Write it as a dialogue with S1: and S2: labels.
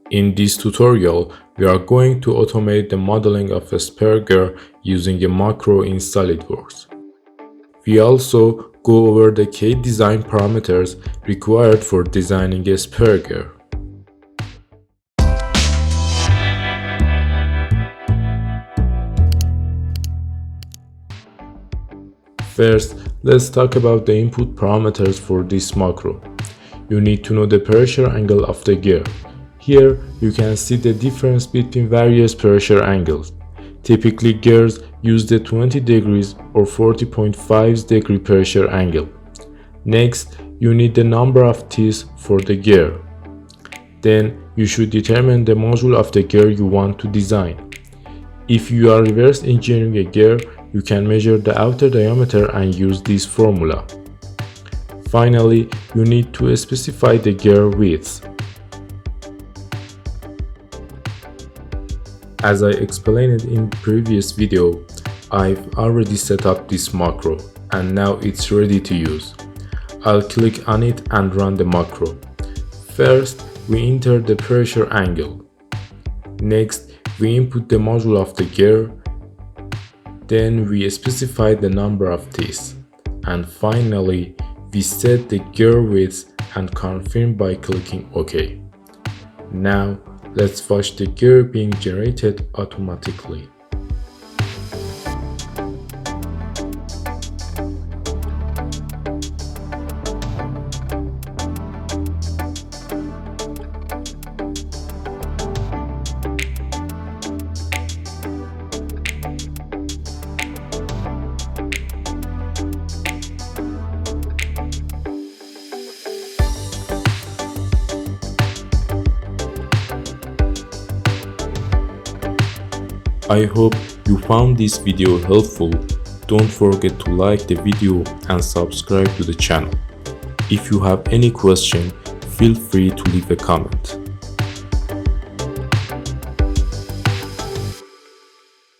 S1: In this tutorial, we are going to automate the modeling of a spur gear using a macro in SOLIDWORKS. We also go over the key design parameters required for designing a spur gear. First, let's talk about the input parameters for this macro. You need to know the pressure angle of the gear. Here, you can see the difference between various pressure angles. Typically, gears use the 20 degrees or 40.5 degree pressure angle. Next, you need the number of teeth for the gear. Then, you should determine the module of the gear you want to design. If you are reverse engineering a gear, you can measure the outer diameter and use this formula. Finally, you need to specify the gear width. As I explained in previous video, I've already set up this macro and now it's ready to use. I'll click on it and run the macro. First, we enter the pressure angle. Next, we input the module of the gear. Then we specify the number of teeth. And finally, we set the gear width and confirm by clicking OK. Now, let's watch the gear being generated automatically. I hope you found this video helpful. Don't forget to like the video and subscribe to the channel. If you have any question, feel free to leave a comment.